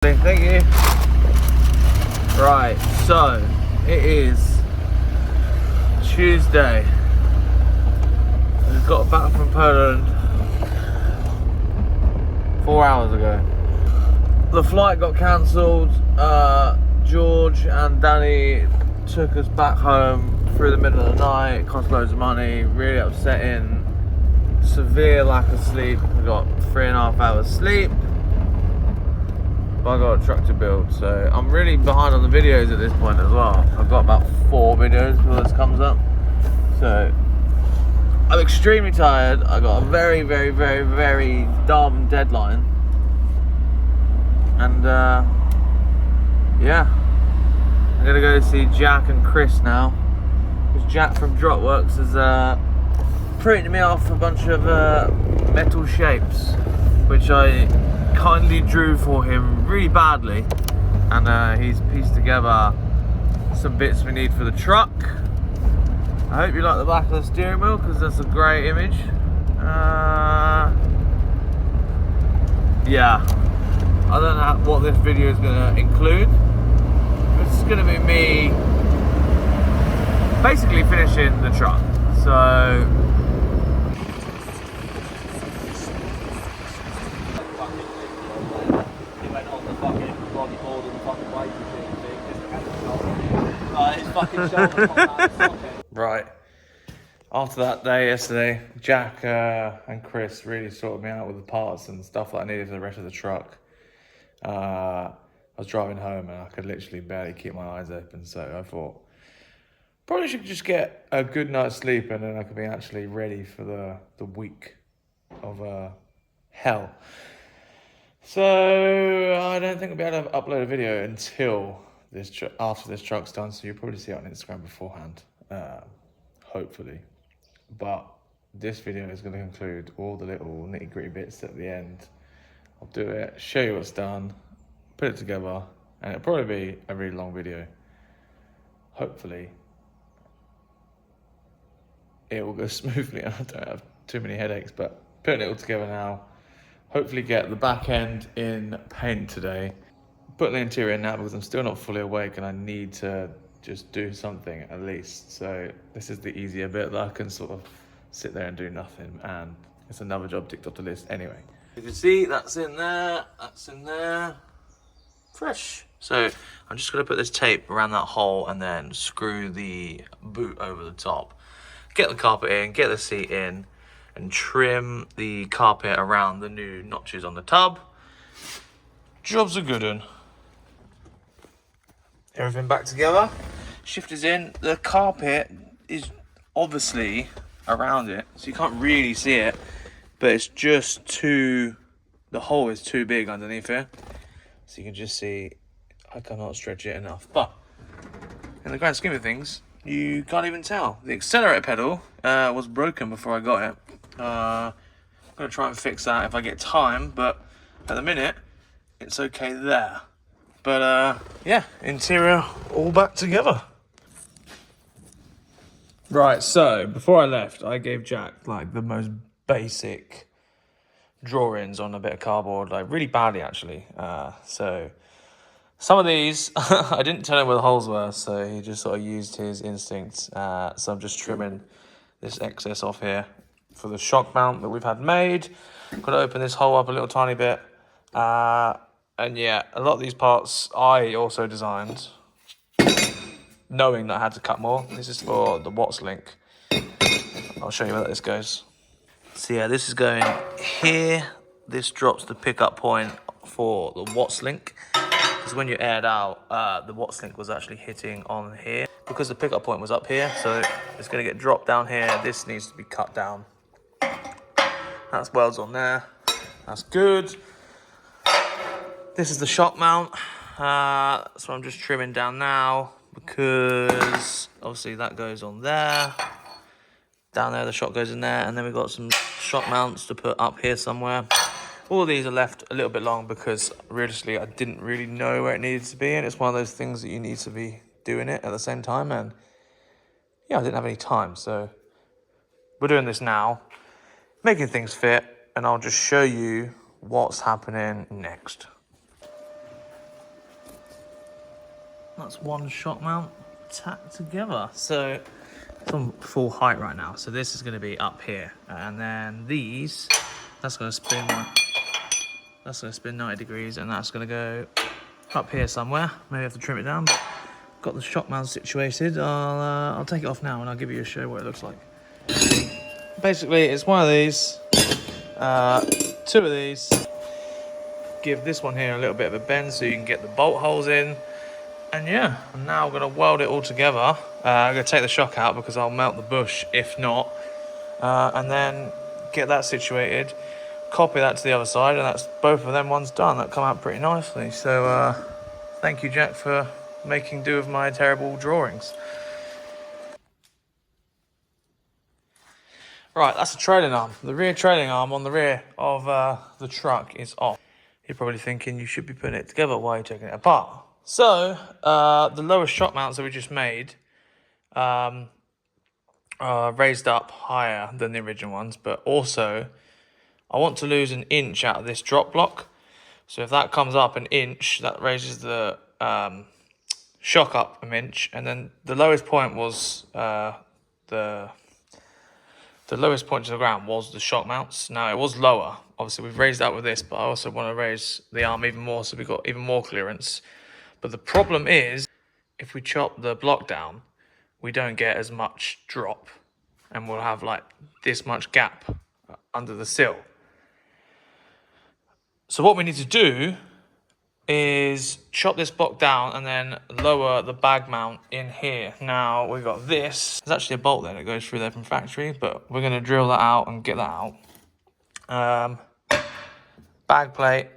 Thank you. Right, so it is Tuesday. We got back from Poland 4 hours ago. The flight got cancelled. George and Danny took us back home through the middle of the night. It cost loads of money, really upsetting. Severe lack of sleep. We got 3.5 hours sleep. But I got a truck to build, so I'm really behind on the videos at this point as well. I've got about 4 videos before this comes up. So I'm extremely tired. I got a very dumb deadline. And yeah, I'm gonna go see Jack and Chris now. Because Jack from Dropworks has printed me off a bunch of metal shapes, which I kindly drew for him really badly, and he's pieced together some bits we need for the truck. I hope you like the back of the steering wheel because that's a great image. Yeah, I don't know what this video is going to include. It's going to be me basically finishing the truck. So right, after that day yesterday, Jack and Chris really sorted me out with the parts and stuff that I needed for the rest of the truck. I was driving home and I could literally barely keep my eyes open, so I thought probably should just get a good night's sleep and then I could be actually ready for the week of hell. So I don't think I'll be able to upload a video until after this truck's done, so you'll probably see it on Instagram beforehand, hopefully. But this video is going to include all the little nitty-gritty bits at the end. I'll do it, show you what's done, put it together, and it'll probably be a really long video. Hopefully it will go smoothly and I don't have too many headaches, but putting it all together now. Hopefully get the back end in paint today. Putting the interior in now because I'm still not fully awake and I need to just do something at least. So this is the easier bit that I can sort of sit there and do nothing, and it's another job ticked off the list anyway. You can see that's in there, fresh. So I'm just gonna put this tape around that hole and then screw the boot over the top. Get the carpet in, get the seat in, and trim the carpet around the new notches on the tub. Job's a good one. Everything back together. Shifters in. The carpet is obviously around it, so you can't really see it, but it's just the hole is too big underneath here. So you can just see, I cannot stretch it enough. But in the grand scheme of things, you can't even tell. The accelerator pedal was broken before I got it. I'm gonna try and fix that if I get time, but at the minute it's okay there. But yeah, interior all back together. Right, so before I left, I gave Jack like the most basic drawings on a bit of cardboard, like really badly actually. So some of these I didn't tell him where the holes were, so he just sort of used his instincts. So I'm just trimming this excess off here for the shock mount that we've had made. Got to open this hole up a little tiny bit. And yeah, a lot of these parts I also designed, knowing that I had to cut more. This is for the Watts link. I'll show you where this goes. So yeah, this is going here. This drops the pickup point for the Watts link. Because when you aired out, the Watts link was actually hitting on here. Because the pickup point was up here, so it's going to get dropped down here. This needs to be cut down. That's welds on there. That's good. This is the shock mount. So I'm just trimming down now because obviously that goes on there. Down there, the shock goes in there, and then we've got some shock mounts to put up here somewhere. All of these are left a little bit long because realistically I didn't really know where it needed to be, and it's one of those things that you need to be doing it at the same time, and yeah, I didn't have any time, so we're doing this now, making things fit, and I'll just show you what's happening next. That's one shock mount tacked together. So it's on full height right now. So this is going to be up here, and then these, that's going to spin. That's going to spin 90 degrees, and that's going to go up here somewhere. Maybe I have to trim it down. But got the shock mount situated. I'll take it off now, and I'll give you a show what it looks like. Basically, it's one of these, two of these. Give this one here a little bit of a bend so you can get the bolt holes in. And yeah, I'm now going to weld it all together. I'm going to take the shock out because I'll melt the bush if not. And then get that situated, copy that to the other side, and that's both of them ones done. That come out pretty nicely. So thank you, Jack, for making do with my terrible drawings. Right, that's the trailing arm. The rear trailing arm on the rear of the truck is off. You're probably thinking you should be putting it together. Why are you taking it apart? So, the lower shock mounts that we just made are raised up higher than the original ones, but also I want to lose an inch out of this drop block. So if that comes up an inch, that raises the shock up an inch, and then the lowest point was the lowest point to the ground was the shock mounts. Now, it was lower. Obviously, we've raised that with this, but I also want to raise the arm even more so we've got even more clearance. But the problem is, if we chop the block down, we don't get as much drop, and we'll have like this much gap under the sill. So what we need to do is chop this block down and then lower the bag mount in here. Now we've got this. There's actually a bolt there that goes through there from factory, but we're going to drill that out and get that out. Bag plate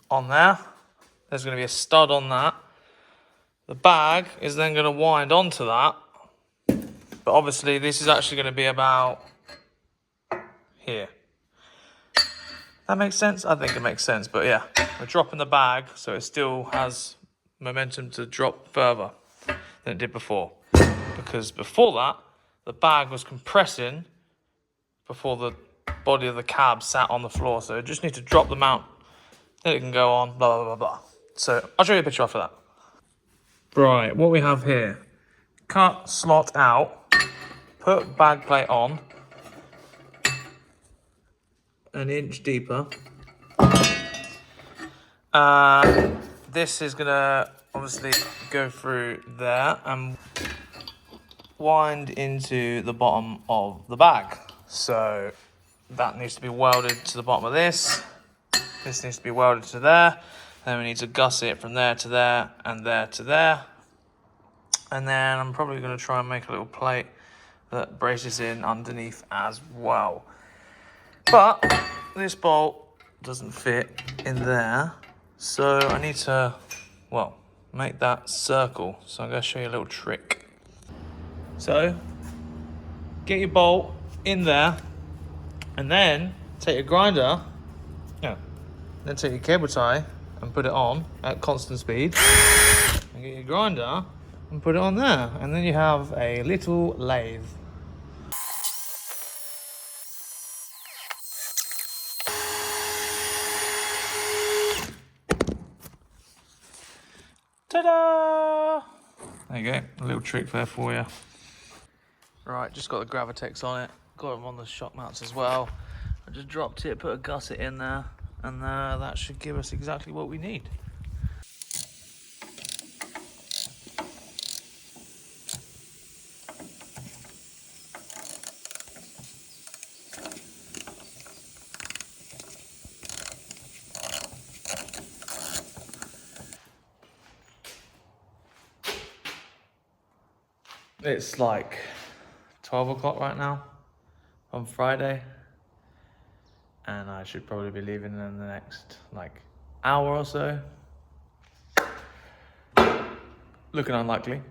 on there. There's going to be a stud on that. The bag is then going to wind onto that, but obviously this is actually going to be about here. That makes sense? I think it makes sense, but yeah, we're dropping the bag so it still has momentum to drop further than it did before. Because before that, the bag was compressing before the body of the cab sat on the floor, so it just need to drop the mount, then it can go on, blah, blah, blah, blah. So I'll show you a picture after that. Right, what we have here, cut slot out, put bag plate on, an inch deeper. This is gonna obviously go through there and wind into the bottom of the bag. So that needs to be welded to the bottom of this. This needs to be welded to there. Then we need to gusset it from there to there and there to there. And then I'm probably gonna try and make a little plate that braces in underneath as well. But this bolt doesn't fit in there, so I need to, well, make that circle. So I'm going to show you a little trick. So, get your bolt in there, and then take your grinder, then take your cable tie and put it on at constant speed, and get your grinder and put it on there, and then you have a little lathe. Ta-da! There you go, a little trick there for you. Right, just got the Gravitex on it, got them on the shock mounts as well. I just dropped it, put a gusset in there, and that should give us exactly what we need. It's like 12 o'clock right now on Friday, and I should probably be leaving in the next like hour or so. Looking unlikely.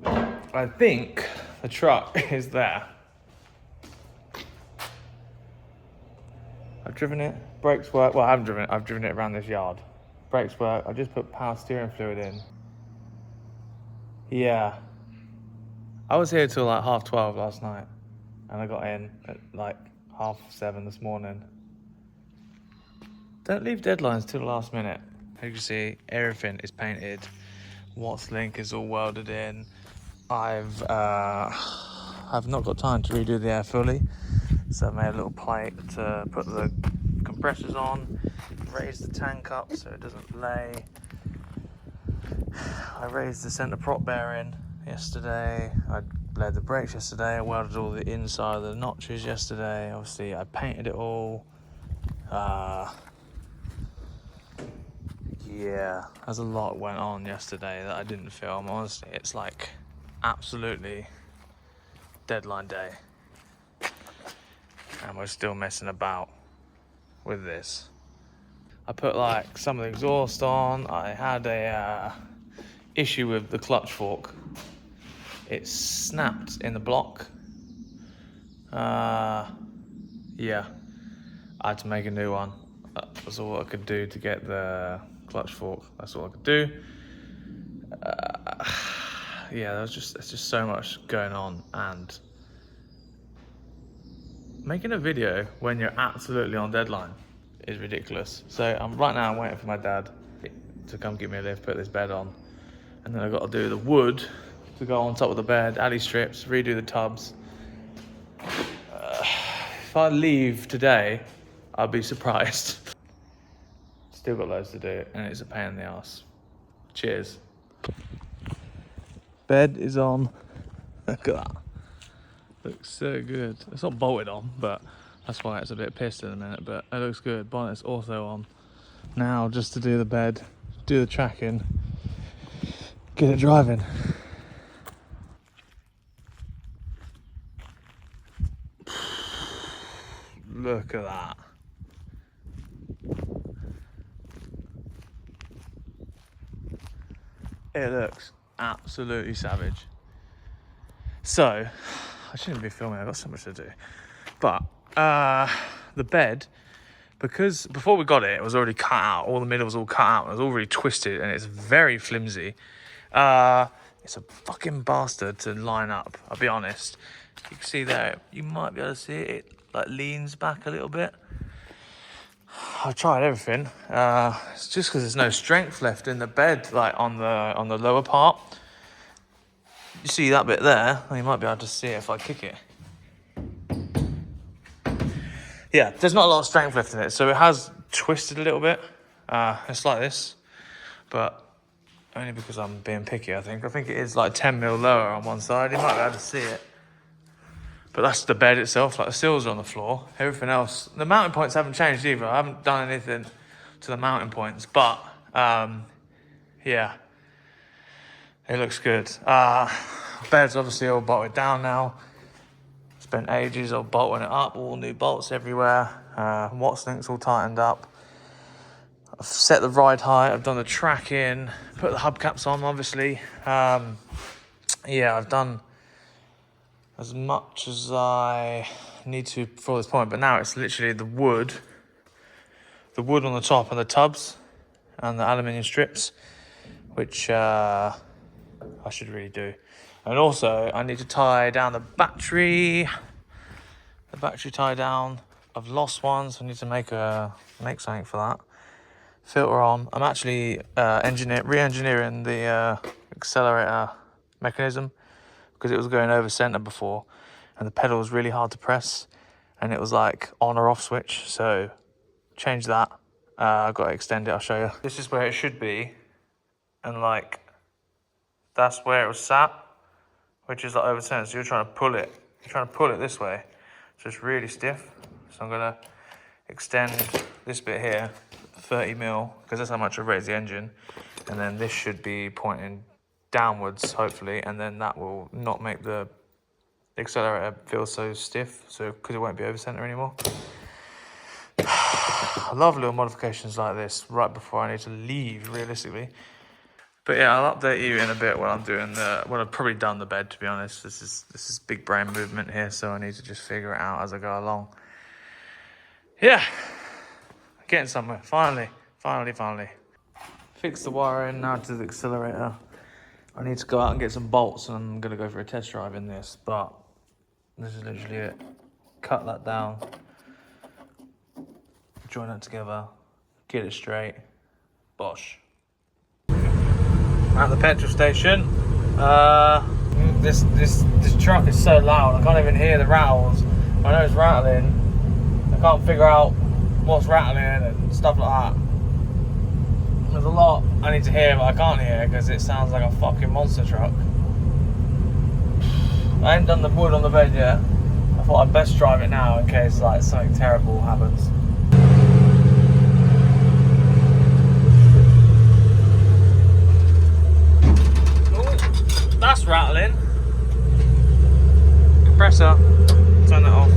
I think the truck is there. I've driven it, brakes work. Well, I haven't driven it, I've driven it around this yard. Brakes work, I just put power steering fluid in. Yeah. I was here till like 12:30 last night, and I got in at like 7:30 this morning. Don't leave deadlines till the last minute. As you can see, everything is painted Watts link is all welded in. I've not got time to redo the air fully, so I made a little plate to put the compressors on, raise the tank up so it doesn't lay. I raised the centre prop bearing yesterday. I bled the brakes yesterday. I welded all the inside of the notches yesterday. Obviously, I painted it all. Yeah, there's a lot went on yesterday that I didn't film. Honestly, it's like absolutely deadline day, and we're still messing about with this. I put like some of the exhaust on. I had a issue with the clutch fork. It snapped in the block. Yeah, I had to make a new one. That was all I could do to get the clutch fork. That's all I could do. Yeah, there's just so much going on, and making a video when you're absolutely on deadline is ridiculous. So right now I'm waiting for my dad to come give me a lift, put this bed on, and then I've got to do the wood to go on top of the bed, alley strips, redo the tubs. If I leave today, I'll be surprised. Still got loads to do, and it's a pain in the ass. Cheers. Bed is on. Look at that. Looks so good. It's not bolted on, but that's why it's a bit pissed in a minute, but it looks good. Bonnet's also on. Now just to do the bed, do the tracking, get it driving. Look at that. It looks absolutely savage. So, I shouldn't be filming, I've got so much to do. But, the bed, because before we got it, it was already cut out. All the middle was all cut out. It was all really twisted, and it's very flimsy. It's a fucking bastard to line up, I'll be honest. You can see there, you might be able to see it. It like leans back a little bit. I've tried everything. It's just because there's no strength left in the bed, like on the lower part. You see that bit there? You might be able to see it if I kick it. Yeah, there's not a lot of strength left in it, so it has twisted a little bit. It's like this, but only because I'm being picky, I think. I think it is like 10 mil lower on one side. You might be able to see it. But that's the bed itself, like the sills are on the floor. Everything else, the mounting points haven't changed either. I haven't done anything to the mounting points, but yeah, it looks good. Bed's obviously all bolted down now. Spent ages all bolting it up, all new bolts everywhere. Watts links all tightened up. I've set the ride height, I've done the tracking, put the hubcaps on, obviously. Yeah, I've done as much as I need to for this point, but now it's literally the wood on the top and the tubs and the aluminium strips, which I should really do. And also I need to tie down the battery tie down. I've lost one, so I need to make something for that. Filter on. I'm actually re-engineering the accelerator mechanism, because it was going over center before, and the pedal was really hard to press, and it was like on or off switch. So change that. I've got to extend it. I'll show you. This is where it should be, and like that's where it was sat, which is like over center. So you're trying to pull it this way, so it's really stiff. So I'm gonna extend this bit here 30 mil, because that's how much I've raised the engine, and then this should be pointing downwards, hopefully, and then that will not make the accelerator feel so stiff, so because it won't be over center anymore. I love little modifications like this right before I need to leave, realistically. But yeah, I'll update you in a bit when I'm doing when I've probably done the bed, to be honest. This is big brain movement here, so I need to just figure it out as I go along. Yeah, getting somewhere, finally. Fix the wiring, now to the accelerator. I need to go out and get some bolts, and I'm gonna go for a test drive in this, but this is literally it. Cut that down, join that together, get it straight, bosh. at the petrol station. This truck is so loud, I can't even hear the rattles. I know it's rattling, I can't figure out what's rattling and stuff like that. There's a lot I need to hear, but I can't hear because it sounds like a fucking monster truck. I haven't done the wood on the bed yet. I thought I'd best drive it now in case like something terrible happens. Oh, that's rattling. Compressor. Turn that off.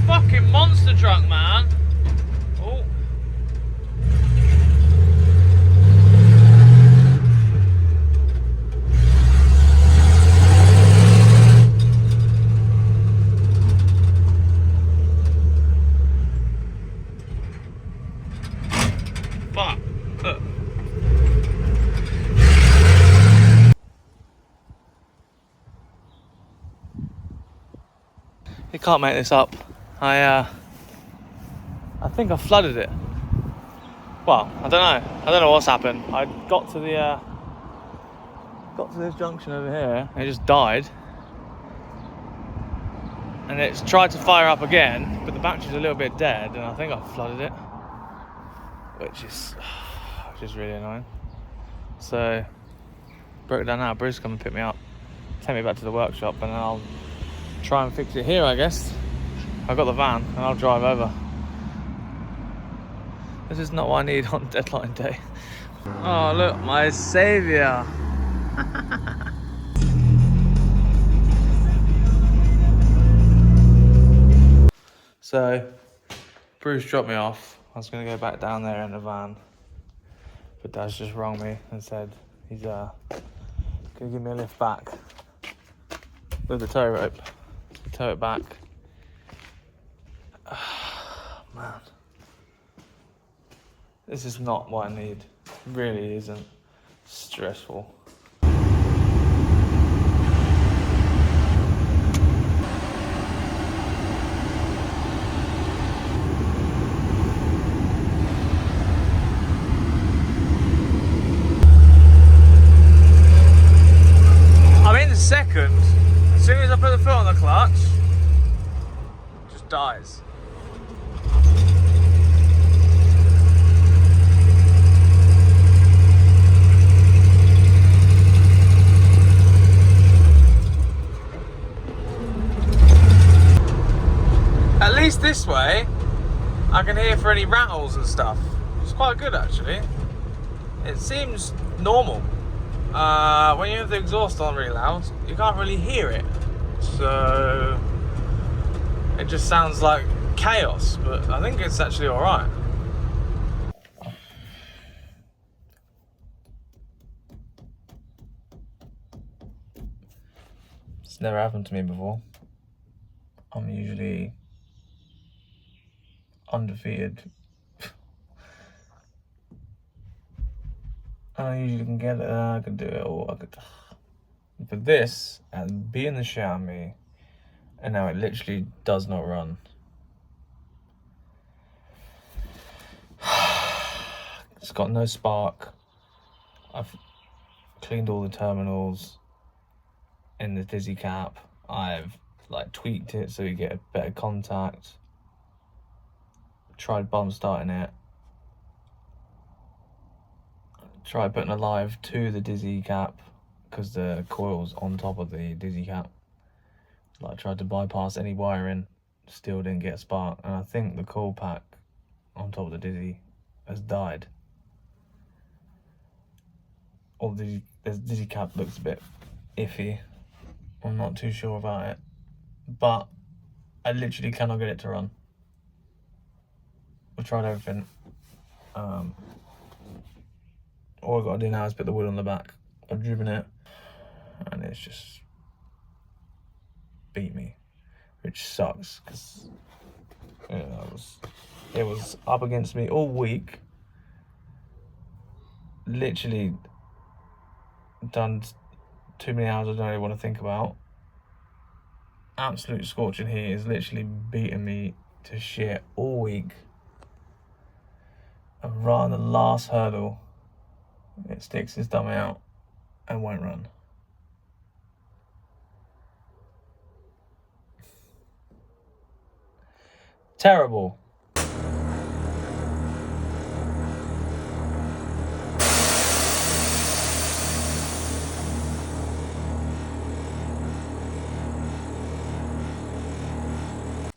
Fucking monster truck, man. Oh. Fuck. Look. You can't make this up. I think I flooded it. Well, I don't know what's happened. I got to this junction over here and it just died. And it's tried to fire up again, but the battery's a little bit dead and I think I flooded it. Which is really annoying. So broke it down now. Bruce come and pick me up, take me back to the workshop, and then I'll try and fix it here, I guess. I've got the van and I'll drive over. This is not what I need on deadline day. Oh look, my saviour. So Bruce dropped me off. I was going to go back down there in the van, but Dad's just rang me and said he's going to give me a lift back with the tow rope. So tow it back. Man, this is not what I need. It really isn't. Stressful. Second, as soon as I put the foot on the clutch, it just dies. At least this way, I can hear for any rattles and stuff. It's quite good actually. It seems normal. When you have the exhaust on really loud, you can't really hear it. So it just sounds like chaos, but I think it's actually alright. It's never happened to me before. I'm usually undefeated. I usually can get it, I could do it all. But this, and being the Xiaomi, and now it literally does not run. It's got no spark. I've cleaned all the terminals in the Dizzy cap. I've like tweaked it so you get a better contact. Tried bump starting it. Try putting a live to the Dizzy cap because the coil's on top of the Dizzy cap. Like, tried to bypass any wiring, still didn't get a spark, and I think the coil pack on top of the Dizzy has died. Or the Dizzy cap looks a bit iffy. I'm not too sure about it, but I literally cannot get it to run. I've tried everything. All I've got to do now is put the wood on the back. I've driven it and it's just beat me, which sucks because it was up against me all week. Literally done too many hours I don't really want to think about. absolute scorching heat is literally beating me to shit all week. And right on the last hurdle, it sticks its dummy out and won't run. Terrible.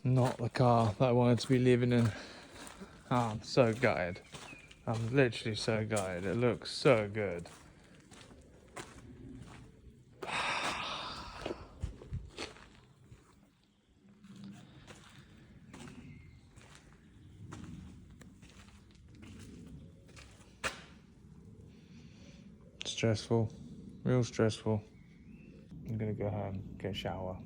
Not the car that I wanted to be living in. Oh, I'm so gutted. I'm literally so gutted. It looks so good. Stressful. Real stressful. I'm gonna go home, get a shower.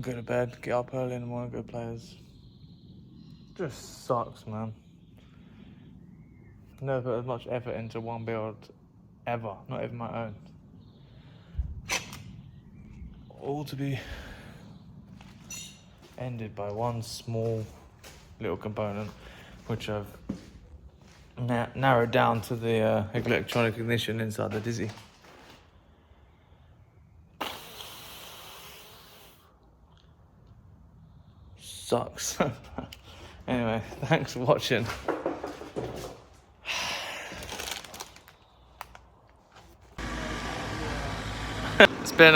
Go to bed, get up early in the morning, go players. Just sucks, man. Never put as much effort into one build ever, not even my own. All to be ended by one small little component, which I've narrowed down to the electronic ignition inside the Dizzy. Sucks. Anyway, thanks for watching. It's been